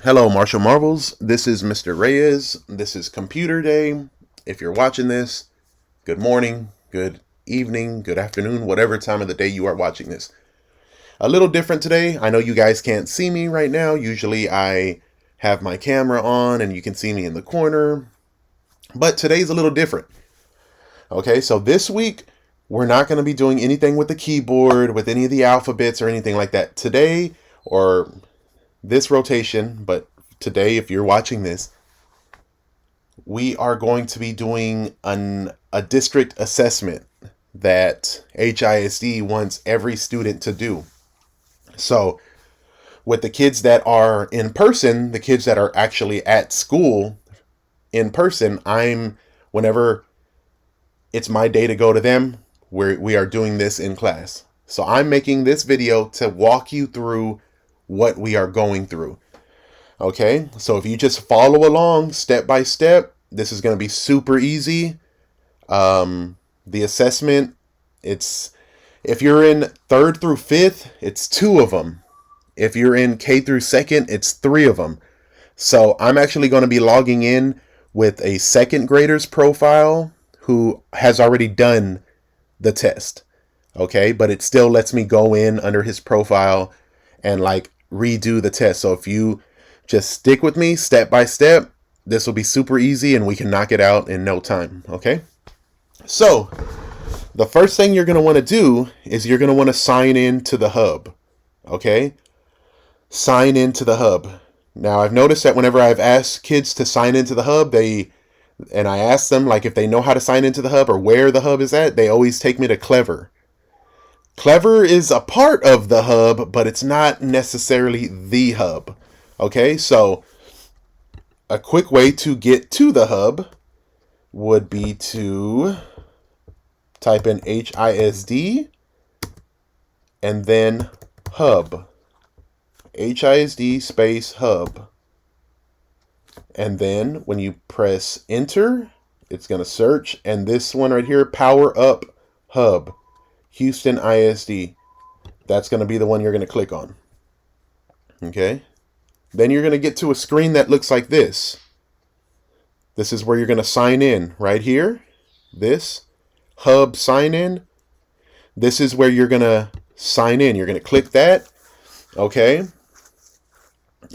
Hello, Marshall Marvels. This is Mr. Reyes. This is Computer Day. If you're watching this, good morning, good evening, good afternoon, whatever time of the day you are watching this. A little different today. I know you guys can't see me right now. Usually I have my camera on and you can see me in the corner. But today's a little different. Okay, so this week we're not going to be doing anything with the keyboard, with any of the alphabets or anything like that. Today, or this rotation, but today, if you're watching this, we are going to be doing a district assessment that HISD wants every student to do. So with the kids that are in person, the kids that are actually at school in person, whenever it's my day to go to them, we are doing this in class. So I'm making this video to walk you through what we are going through. Okay, so if you just follow along step by step, this is going to be super easy. The assessment, if you're in 3rd through 5th, it's 2 of them. If you're in K through 2nd, it's 3 of them. So I'm actually going to be logging in with a 2nd grader's profile who has already done the test. Okay, but it still lets me go in under his profile and redo the test. So if you just stick with me step by step, this will be super easy and we can knock it out in no time. Okay, so the first thing you're going to want to do is you're going to want to sign in to the hub. Okay, sign into the hub. Now I've noticed that whenever I've asked kids to sign into the hub, and I ask them if they know how to sign into the hub or where the hub is at, they always take me to Clever. Clever is a part of the hub, but it's not necessarily the hub. Okay, so a quick way to get to the hub would be to type in HISD and then hub. HISD space hub. And then when you press enter, it's going to search. And this one right here, Power Up Hub. Houston ISD. That's going to be the one you're going to click on. Okay. Then you're going to get to a screen that looks like this. This is where you're going to sign in right here. This hub sign in. This is where you're going to sign in. You're going to click that. Okay.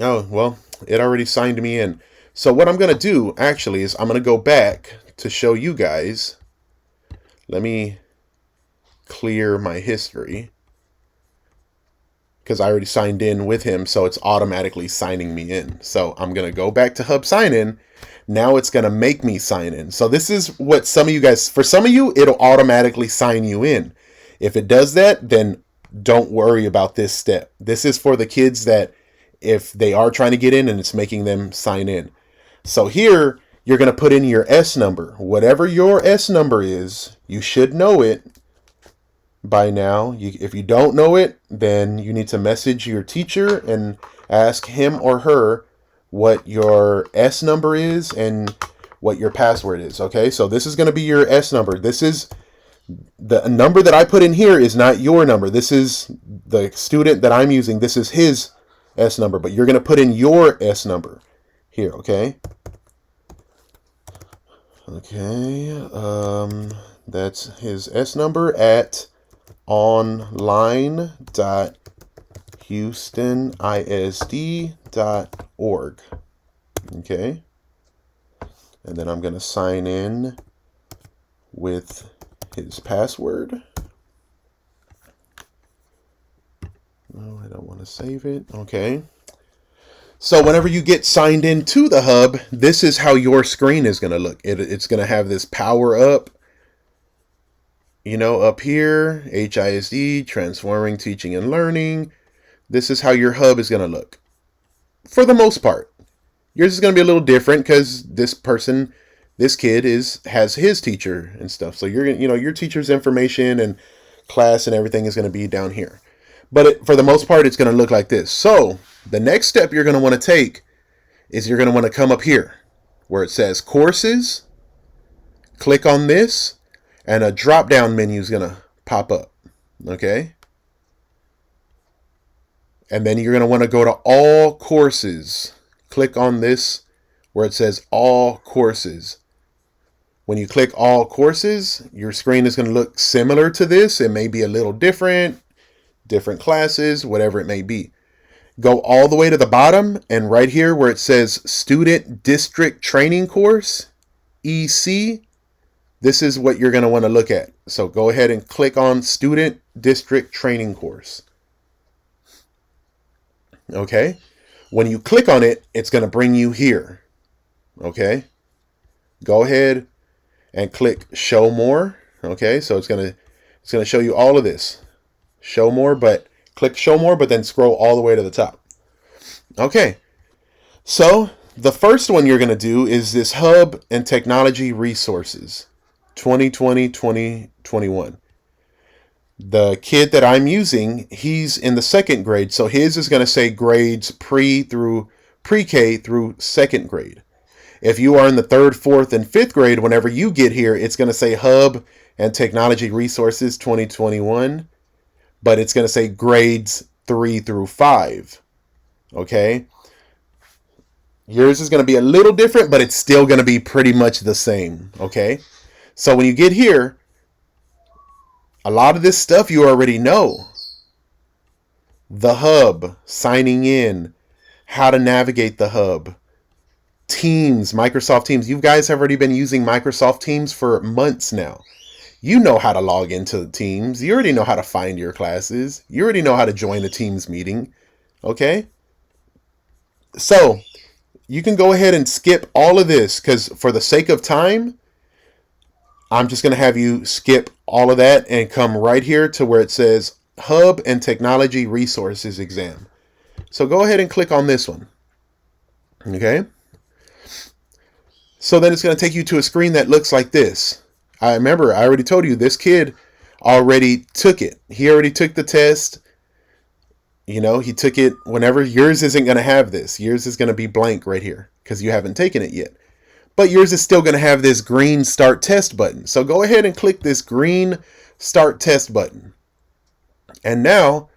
Oh, well, it already signed me in. So what I'm going to do actually is I'm going to go back to show you guys. Let me clear my history because I already signed in with him, so it's automatically signing me in. So I'm going to go back to hub sign in. Now it's going to make me sign in. So this is what some of you guys, for some of you, it'll automatically sign you in. If it does that, then don't worry about this step. This is for the kids that if they are trying to get in and it's making them sign in. So here you're going to put in your S number. Whatever your S number is, you should know it by now. If you don't know it, then you need to message your teacher and ask him or her what your S number is and what your password is. Okay, so this is going to be your S number. This is the number that I put in here is not your number. This is the student that I'm using. This is his S number, but you're going to put in your S number here. Okay. Okay. That's his S number at online.houstonisd.org. Okay. And then I'm going to sign in with his password. No, I don't want to save it. Okay. So whenever you get signed into the hub, this is how your screen is going to look. It's going to have this power up. Up here, HISD, transforming teaching and learning. This is how your hub is going to look. For the most part. Yours is going to be a little different because this kid has his teacher and stuff. So your teacher's information and class and everything is going to be down here. But for the most part, it's going to look like this. So the next step you're going to want to take is you're going to want to come up here where it says courses. Click on this. And a drop-down menu is going to pop up, okay? And then you're going to want to go to all courses. click on this where it says all courses. When you click all courses, your screen is going to look similar to this. It may be a little different classes, whatever it may be. Go all the way to the bottom, and right here where it says Student District Training Course, EC, this is what you're going to want to look at. So go ahead and click on Student District Training Course. Okay. When you click on it, it's going to bring you here. Okay. Go ahead and click Show More. Okay. So it's going to show you all of this. Show More, but click Show More, but then scroll all the way to the top. Okay. So the first one you're going to do is this Hub and Technology Resources 2020-2021. The kid that I'm using, he's in the second grade, so his is going to say grades pre-K through second grade. If you are in the third, fourth, and fifth grade, whenever you get here, it's going to say Hub and Technology Resources 2021, but it's going to say grades 3 through 5. Okay? Yours is going to be a little different, but it's still going to be pretty much the same. Okay? So when you get here, a lot of this stuff you already know. The Hub, signing in, how to navigate the Hub, Teams, Microsoft Teams. You guys have already been using Microsoft Teams for months now. You know how to log into Teams. You already know how to find your classes. You already know how to join a Teams meeting. Okay? So, you can go ahead and skip all of this because for the sake of time, I'm just going to have you skip all of that and come right here to where it says Hub and Technology Resources exam. So go ahead and click on this one. Okay. So then it's going to take you to a screen that looks like this. I already told you this kid already took it. He already took the test. You know, he took it whenever. Yours isn't going to have this. Yours is going to be blank right here because you haven't taken it yet. But yours is still going to have this green Start Test button. So go ahead and click this green Start Test button. And now,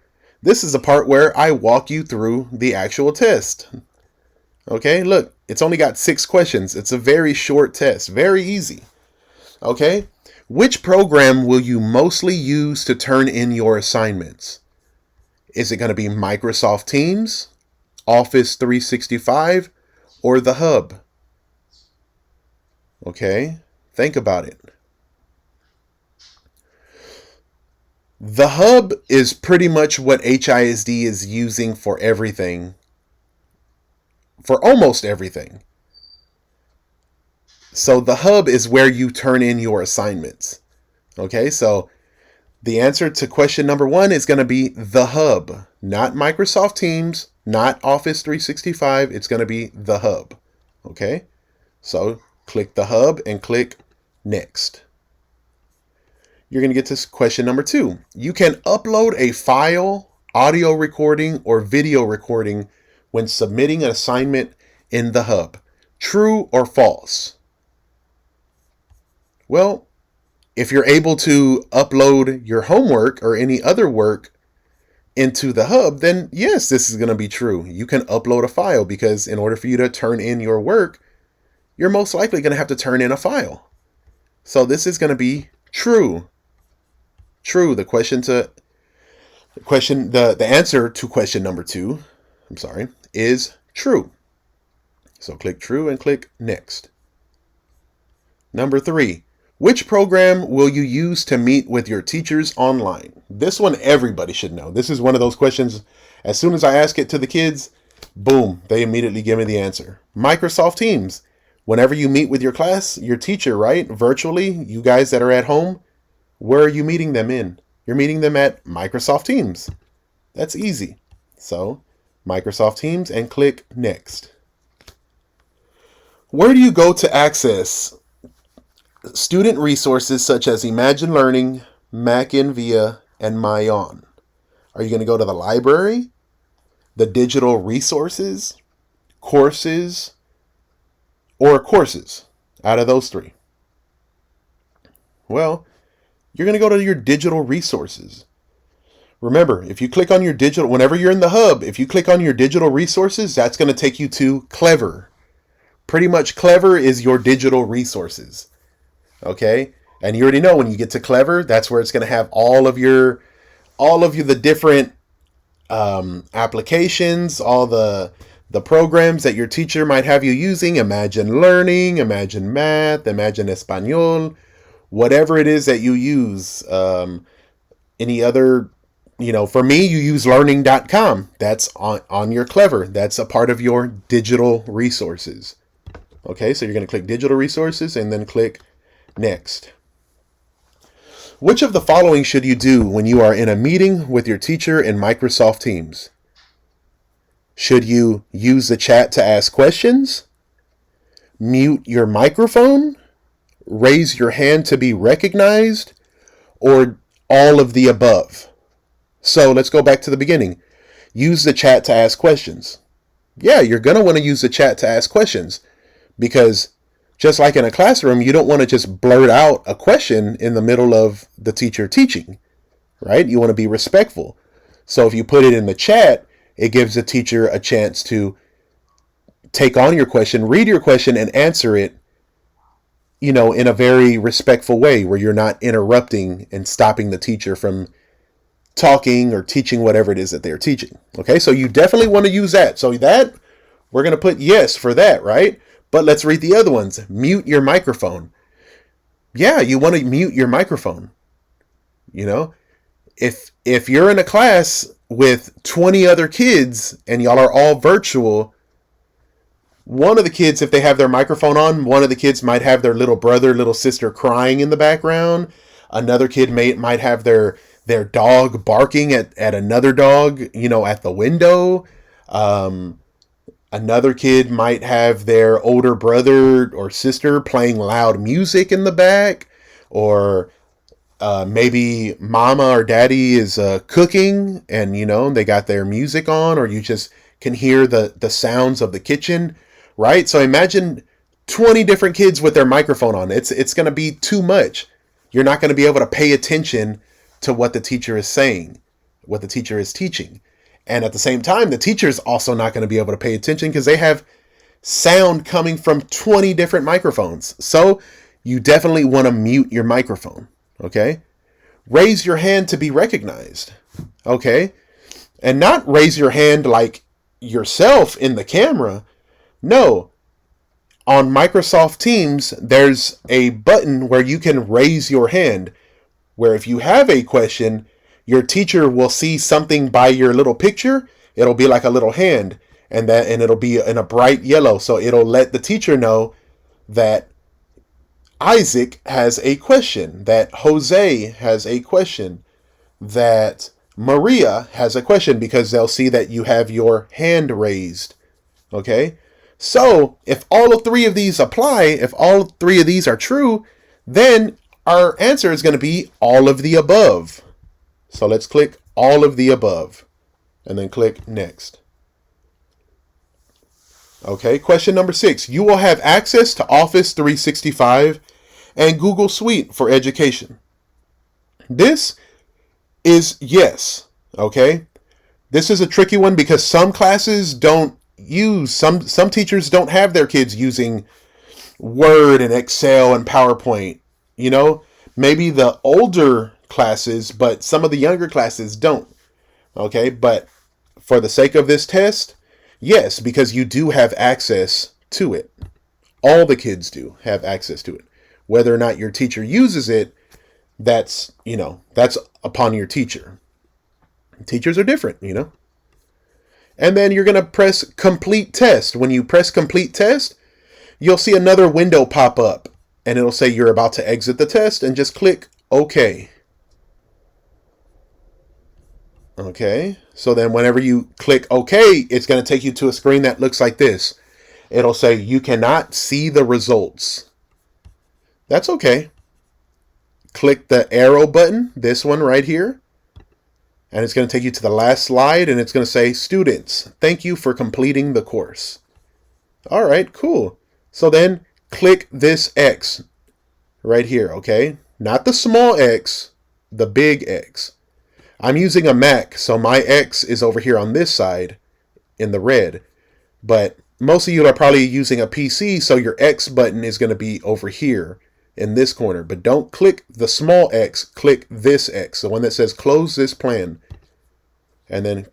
this is the part where I walk you through the actual test. Okay, look, it's only got 6 questions. It's a very short test, very easy. Okay, which program will you mostly use to turn in your assignments? Is it going to be Microsoft Teams, Office 365, or the Hub? Okay, think about it. The Hub is pretty much what HISD is using for everything. For almost everything. So the Hub is where you turn in your assignments. Okay, so the answer to question number 1 is going to be the Hub, not Microsoft Teams, not Office 365. It's going to be the Hub. Okay, so click the Hub and click Next. You're going to get to question number 2. You can upload a file, audio recording, or video recording when submitting an assignment in the Hub. True or false? Well, if you're able to upload your homework or any other work into the Hub, then yes, this is going to be true. You can upload a file because in order for you to turn in your work, you're most likely going to have to turn in a file. So this is going to be true. True. The answer to question number 2, is true. So click true and click next. Number 3, which program will you use to meet with your teachers online? This one everybody should know. This is one of those questions, as soon as I ask it to the kids, boom, they immediately give me the answer. Microsoft Teams. Whenever you meet with your class, your teacher, right? Virtually, you guys that are at home, where are you meeting them in? You're meeting them at Microsoft Teams. That's easy. So, Microsoft Teams and click Next. Where do you go to access student resources such as Imagine Learning, MacInVia, and MyOn? Are you going to go to the library, the digital resources, courses, or courses? Out of those 3. Well, you're going to go to your digital resources. Remember, if you click on your digital, whenever you're in the hub, if you click on your digital resources, that's going to take you to Clever. Pretty much Clever is your digital resources. Okay? And you already know when you get to Clever, that's where it's going to have all of the different applications, all the programs that your teacher might have you using. Imagine Learning, Imagine Math, Imagine Espanol, whatever it is that you use. Any other, for me, you use learning.com. That's on your Clever. That's a part of your digital resources. Okay, so you're going to click digital resources and then click next. Which of the following should you do when you are in a meeting with your teacher in Microsoft Teams? Should you use the chat to ask questions? Mute your microphone? Raise your hand to be recognized? Or all of the above? So let's go back to the beginning. Use the chat to ask questions. Yeah, you're going to want to use the chat to ask questions because just like in a classroom, you don't want to just blurt out a question in the middle of the teacher teaching, right? You want to be respectful. So if you put it in the chat, it gives the teacher a chance to take on your question, read your question, and answer it, in a very respectful way where you're not interrupting and stopping the teacher from talking or teaching whatever it is that they're teaching. Okay, so you definitely want to use that. So that, we're going to put yes for that, right? But let's read the other ones. Mute your microphone. Yeah, you want to mute your microphone. If you're in a class with 20 other kids and y'all are all virtual, one of the kids, if they have their microphone on, one of the kids might have their little brother, little sister crying in the background. Another kid might have their dog barking at another dog, at the window. Another kid might have their older brother or sister playing loud music in the back, or maybe mama or daddy is cooking and, they got their music on, or you just can hear the sounds of the kitchen, right? So imagine 20 different kids with their microphone on. It's going to be too much. You're not going to be able to pay attention to what the teacher is saying, what the teacher is teaching. And at the same time, the teacher is also not going to be able to pay attention because they have sound coming from 20 different microphones. So you definitely want to mute your microphone. Okay. Raise your hand to be recognized. Okay. And not raise your hand like yourself in the camera. No. On Microsoft Teams, there's a button where you can raise your hand, where if you have a question, your teacher will see something by your little picture. It'll be like a little hand, and it'll be in a bright yellow. So it'll let the teacher know that Isaac has a question, that Jose has a question, that Maria has a question, because they'll see that you have your hand raised. Okay? So if all three of these apply, if all three of these are true, then our answer is going to be all of the above. So let's click all of the above and then click next. Okay, question number 6. You will have access to Office 365 and Google Suite for education. This is yes. Okay, this is a tricky one because some classes don't use, some teachers don't have their kids using Word and Excel and PowerPoint. Maybe the older classes, but some of the younger classes don't. Okay, but for the sake of this test, yes, because you do have access to it. All the kids do have access to it. Whether or not your teacher uses it, that's upon your teacher. Teachers are different, And then you're going to press complete test. When you press complete test, you'll see another window pop up and it'll say you're about to exit the test, and just click OK. Okay, so then whenever you click OK, it's going to take you to a screen that looks like this. It'll say you cannot see the results. That's okay. Click the arrow button, this one right here, and it's going to take you to the last slide, and it's going to say, students, thank you for completing the course. All right, cool. So then click this X right here, okay? Not the small X, the big X. I'm using a Mac, so my X is over here on this side in the red. But most of you are probably using a PC, so your X button is going to be over here in this corner. But don't click the small X, click this X, the one that says close this plan. And then,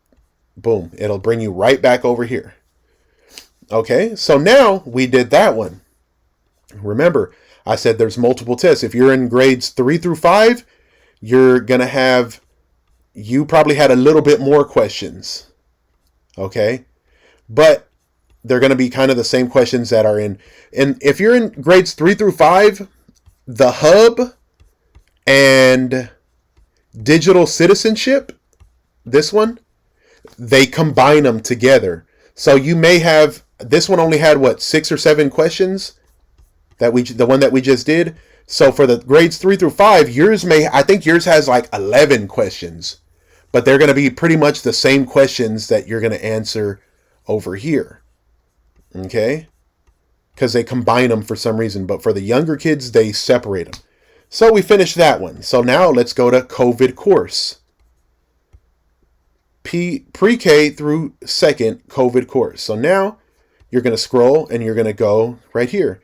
boom, it'll bring you right back over here. Okay, so now we did that one. Remember, I said there's multiple tests. If you're in grades 3 through 5, you're going to have, you probably had a little bit more questions. Okay, but they're going to be kind of the same questions that are in. And if you're in grades 3 through 5, the hub and digital citizenship, this one, they combine them together. So you may have, this one only had what, 6 or 7 questions that the one that we just did. So for the grades 3 through 5, I think yours has like 11 questions, but they're going to be pretty much the same questions that you're going to answer over here. Okay? Because they combine them for some reason, but for the younger kids, they separate them. So we finished that one. So now let's go to COVID course. Pre-K through second COVID course. So now you're going to scroll and you're going to go right here.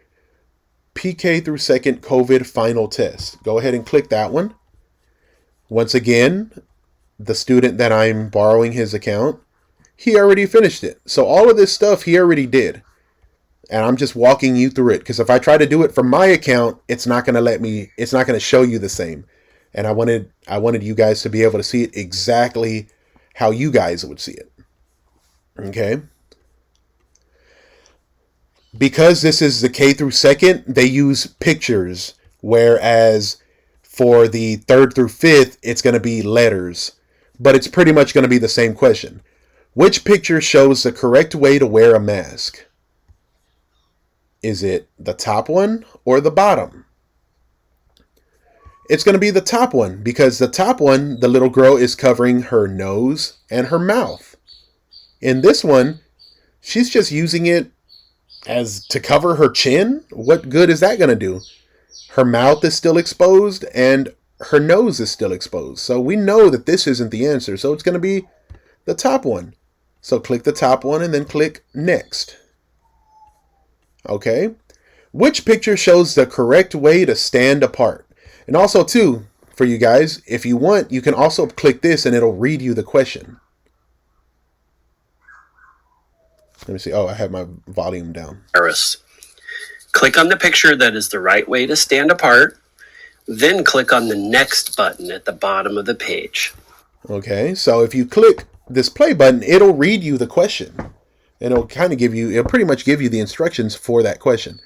PK through second COVID final test. Go ahead and click that one. Once again, the student that I'm borrowing his account, he already finished it. So all of this stuff he already did. And I'm just walking you through it, because if I try to do it from my account, it's not going to show you the same. And I wanted you guys to be able to see it exactly how you guys would see it. Okay? Because this is the K through second, they use pictures, whereas for the 3rd through 5th, it's going to be letters. But it's pretty much going to be the same question. Which picture shows the correct way to wear a mask? Is it the top one or the bottom? It's going to be the top one, because the top one, the little girl is covering her nose and her mouth. In this one, she's just using it as to cover her chin. What good is that going to do? Her mouth is still exposed and her nose is still exposed. So we know that this isn't the answer. So it's going to be the top one. So click the top one and then click next. Okay. Which picture shows the correct way to stand apart? And also too, for you guys, if you want, you can also click this and it'll read you the question. Let me see. Oh, I have my volume down. Click on the picture that is the right way to stand apart. Then click on the next button at the bottom of the page. Okay, so if you click this play button, it'll read you the question. And it'll pretty much give you the instructions for that question.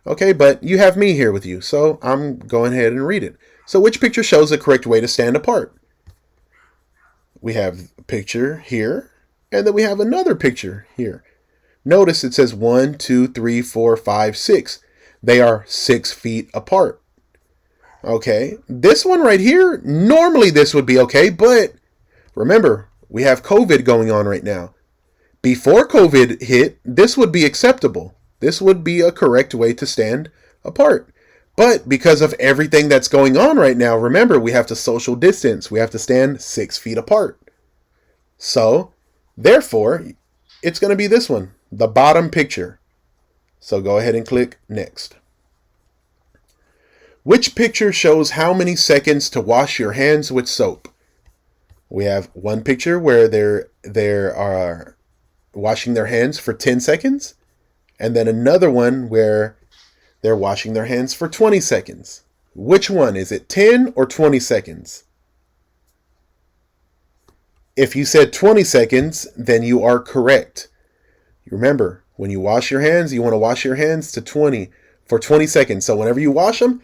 Okay, but you have me here with you, so I'm going ahead and read it. So which picture shows the correct way to stand apart? We have a picture here, and then we have another picture here. Notice it says 1, 2, 3, 4, 5, 6. They are 6 feet apart. Okay, this one right here, normally this would be okay, but remember, we have COVID going on right now. Before COVID hit, this would be acceptable. This would be a correct way to stand apart. But because of everything that's going on right now, remember, we have to social distance. We have to stand 6 feet apart. So, therefore, it's going to be this one, the bottom picture. So go ahead and click next. Which picture shows how many seconds to wash your hands with soap? We have one picture where they are washing their hands for 10 seconds. And then another one where they're washing their hands for 20 seconds. Which one? Is it 10 or 20 seconds? If you said 20 seconds, then you are correct. Remember, when you wash your hands, you want to wash your hands for 20 seconds. So whenever you wash them,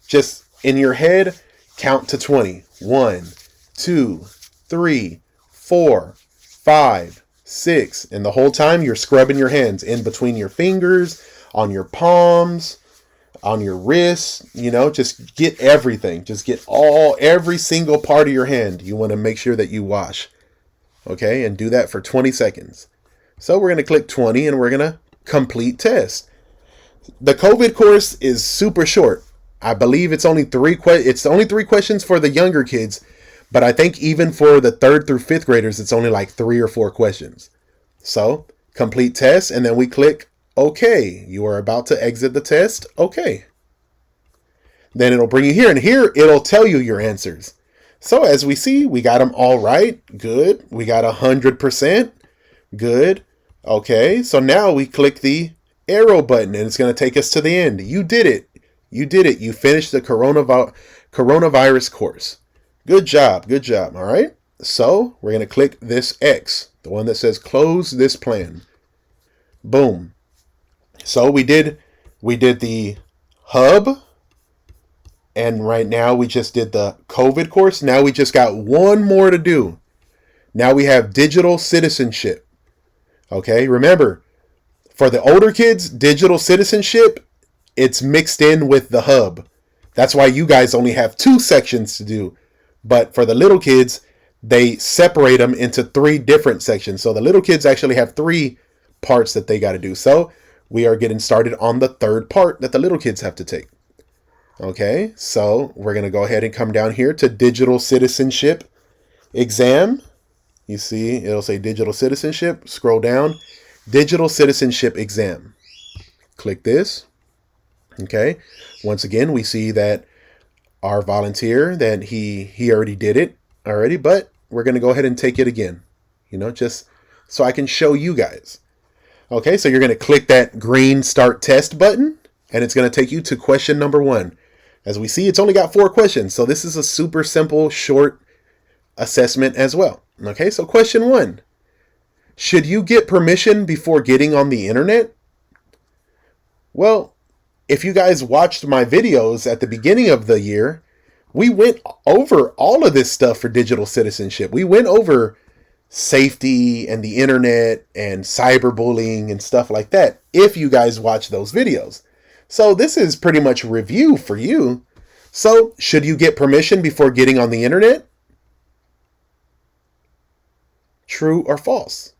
just in your head, count to 20. 1, 2, 3, 4, 5, 6. And the whole time you're scrubbing your hands in between your fingers, on your palms, on your wrists, just get everything. Just get every single part of your hand. You want to make sure that you wash. Okay, and do that for 20 seconds. So we're going to click 20 and we're going to complete test. The COVID course is super short. I believe it's only three questions for the younger kids, But I think even for the 3rd through 5th graders, it's only like 3 or 4 questions. So complete test, and then we click OK. You are about to exit the test. OK. Then it'll bring you here, and here it'll tell you your answers. So as we see, we got them all right. Good. We got 100%. Good. Okay. So now we click the arrow button, and it's going to take us to the end. You did it. You did it. You finished the coronavirus course. Good job. Good job. All right. So we're going to click this X, the one that says close this plan. Boom. So we did the hub. And right now we just did the COVID course. Now we just got one more to do. Now we have digital citizenship. Okay, remember, for the older kids, digital citizenship, it's mixed in with the hub. That's why you guys only have 2 sections to do. But for the little kids, they separate them into 3 different sections. So the little kids actually have 3 parts that they got to do. So we are getting started on the 3rd part that the little kids have to take. Okay, so we're going to go ahead and come down here to digital citizenship exam. You see, it'll say digital citizenship. Scroll down, digital citizenship exam. Click this. Okay, once again, we see that our volunteer, that he already did it already, but we're going to go ahead and take it again, just so I can show you guys. Okay, so you're going to click that green start test button, and it's going to take you to question number 1. As we see, it's only got 4 questions. So this is a super simple, short assessment as well. Okay, so question 1. Should you get permission before getting on the internet? Well, if you guys watched my videos at the beginning of the year, we went over all of this stuff for digital citizenship. We went over safety and the internet and cyberbullying and stuff like that, if you guys watch those videos. So this is pretty much review for you. So should you get permission before getting on the internet? True or false?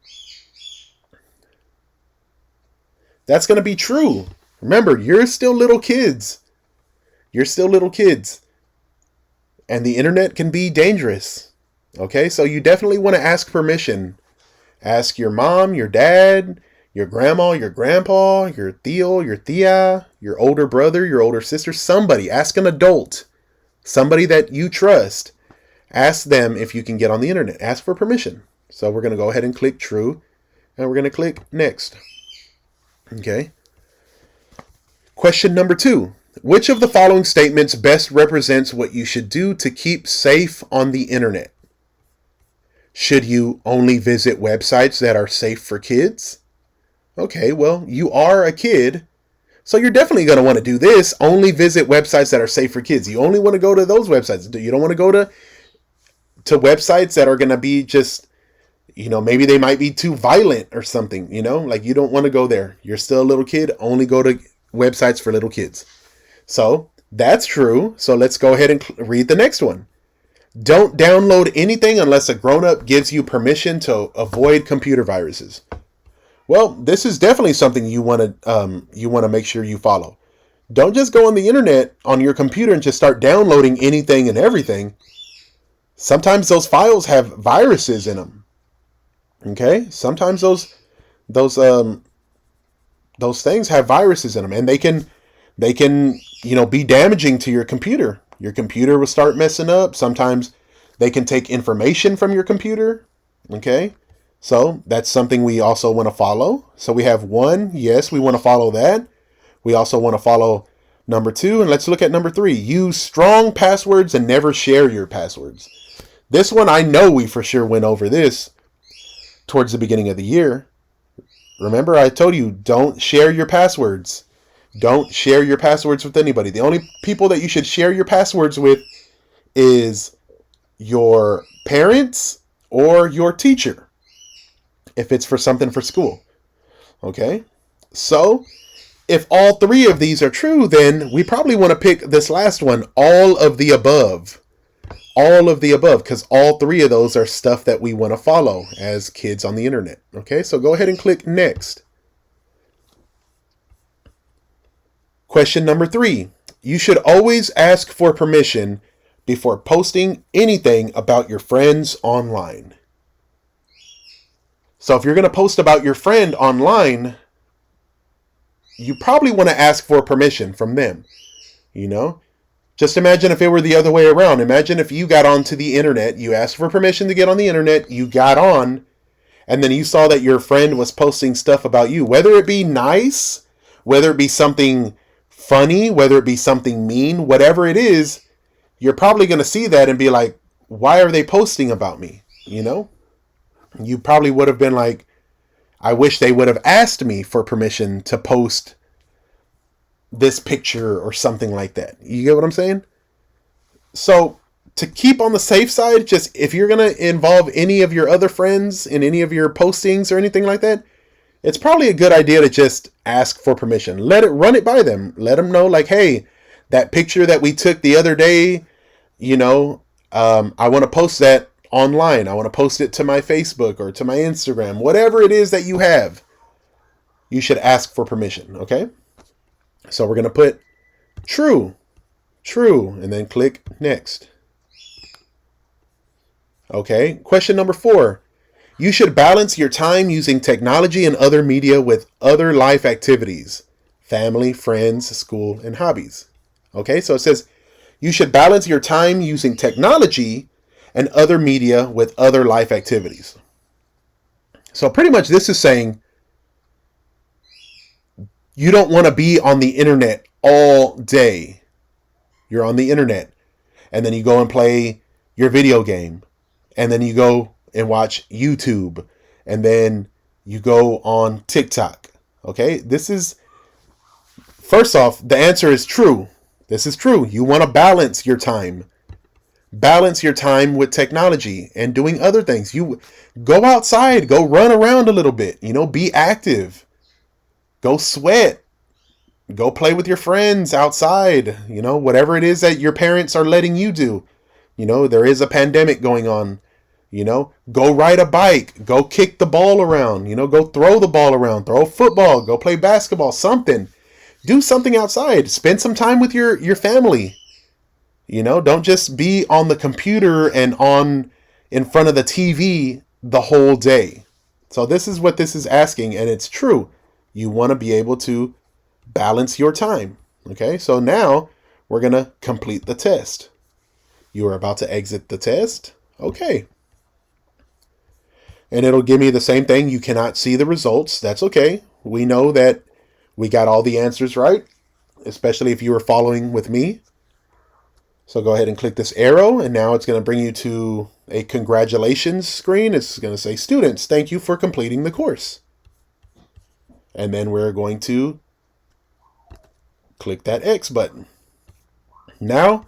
That's going to be true. Remember, you're still little kids. You're still little kids. And the internet can be dangerous. Okay, so you definitely want to ask permission. Ask your mom, your dad, your grandma, your grandpa, your tío, your tía, your older brother, your older sister, somebody. Ask an adult, somebody that you trust. Ask them if you can get on the internet. Ask for permission. So we're going to go ahead and click true, and we're going to click next. Okay. Question number 2. Which of the following statements best represents what you should do to keep safe on the internet? Should you only visit websites that are safe for kids? Okay, well, you are a kid, so you're definitely going to want to do this. Only visit websites that are safe for kids. You only want to go to those websites. You don't want to go to websites that are going to be just, maybe they might be too violent or something, like you don't want to go there. You're still a little kid. Only go to websites for little kids. So that's true. So let's go ahead and read the next one. Don't download anything unless a grown-up gives you permission to avoid computer viruses. Well, this is definitely something you want to make sure you follow. Don't just go on the internet on your computer and just start downloading anything and everything. Sometimes those files have viruses in them. Okay? Sometimes those things have viruses in them, and they can be damaging to your computer. Your computer will start messing up. Sometimes they can take information from your computer. Okay? So that's something we also want to follow. So we have 1. Yes, we want to follow that. We also want to follow number 2. And let's look at number 3. Use strong passwords and never share your passwords. This one, I know we for sure went over this towards the beginning of the year. Remember, I told you, don't share your passwords. Don't share your passwords with anybody. The only people that you should share your passwords with is your parents or your teacher, if it's for something for school. Okay? So, if all 3 of these are true, then we probably want to pick this last one, all of the above. All of the above, because all 3 of those are stuff that we want to follow as kids on the internet. Okay, so go ahead and click next. Question number 3. You should always ask for permission before posting anything about your friends online. So if you're going to post about your friend online, you probably want to ask for permission from them. You know, just imagine if it were the other way around. Imagine if you got onto the internet, you asked for permission to get on the internet, you got on, and then you saw that your friend was posting stuff about you, whether it be nice, whether it be something funny, whether it be something mean, whatever it is, you're probably going to see that and be like, why are they posting about me? You know, you probably would have been like, I wish they would have asked me for permission to post this picture or something like that. You get what I'm saying? So to keep on the safe side, just if you're going to involve any of your other friends in any of your postings or anything like that, it's probably a good idea to just ask for permission. Run it by them. Let them know, like, hey, that picture that we took the other day, I want to post that online. I want to post it to my Facebook or to my Instagram, whatever it is that you have. You should ask for permission, okay? So we're going to put true, and then click next. Okay, question number 4. You should balance your time using technology and other media with other life activities, family, friends, school, and hobbies. Okay, so it says you should balance your time using technology and other media with other life activities. So pretty much this is saying you don't want to be on the internet all day. You're on the internet, and then you go and play your video game, and then you go and watch YouTube, and then you go on TikTok. Okay, this is, first off, the answer is true. This is true. You want to balance your time. Balance your time with technology and doing other things. You go outside, go run around a little bit, be active. Go sweat. Go play with your friends outside, whatever it is that your parents are letting you do. There is a pandemic going on. Go ride a bike, go kick the ball around, go throw the ball around, throw a football, go play basketball, something. Do something outside. Spend some time with your family. Don't just be on the computer and in front of the TV the whole day. So this is what this is asking, and it's true. You want to be able to balance your time. Okay, so now we're going to complete the test. You are about to exit the test. Okay. And it'll give me the same thing. You cannot see the results. That's okay. We know that we got all the answers right, especially if you were following with me. So go ahead and click this arrow, and now it's going to bring you to a congratulations screen. It's going to say, students, thank you for completing the course. And then we're going to click that X button. Now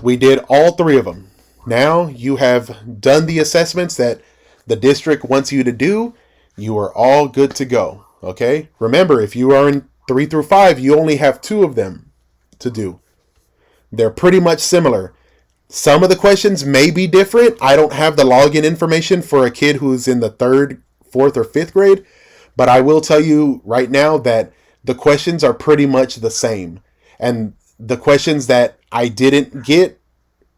we did all 3 of them. Now you have done the assessments that the district wants you to do. You are all good to go. Okay. Remember, if you are in 3 through 5, you only have 2 of them to do. They're pretty much similar. Some of the questions may be different. I don't have the login information for a kid who's in the 3rd, 4th, or 5th grade, but I will tell you right now that the questions are pretty much the same. And the questions that I didn't get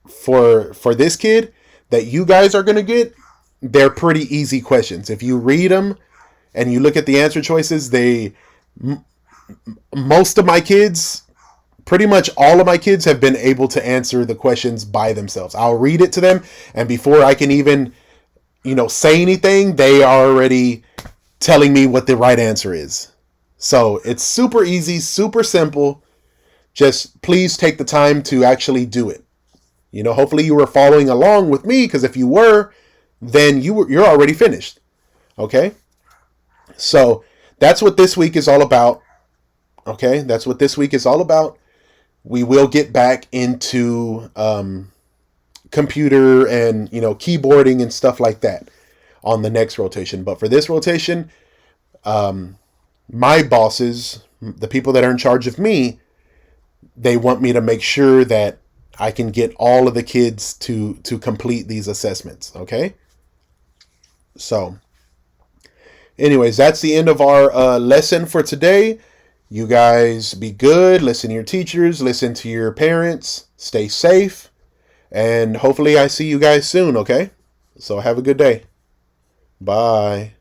for this kid that you guys are going to get, they're pretty easy questions. If you read them and you look at the answer choices, most of my kids, pretty much all of my kids have been able to answer the questions by themselves. I'll read it to them, and before I can even, say anything, they are already telling me what the right answer is. So it's super easy, super simple. Just please take the time to actually do it. Hopefully you were following along with me, because if you were, then you're already finished. Okay? So that's what this week is all about. Okay? That's what this week is all about. We will get back into computer and, keyboarding and stuff like that on the next rotation. But for this rotation, my bosses, the people that are in charge of me, they want me to make sure that I can get all of the kids to complete these assessments. Okay? So, anyways, that's the end of our lesson for today. You guys be good. Listen to your teachers. Listen to your parents. Stay safe. And hopefully I see you guys soon, okay? So have a good day. Bye.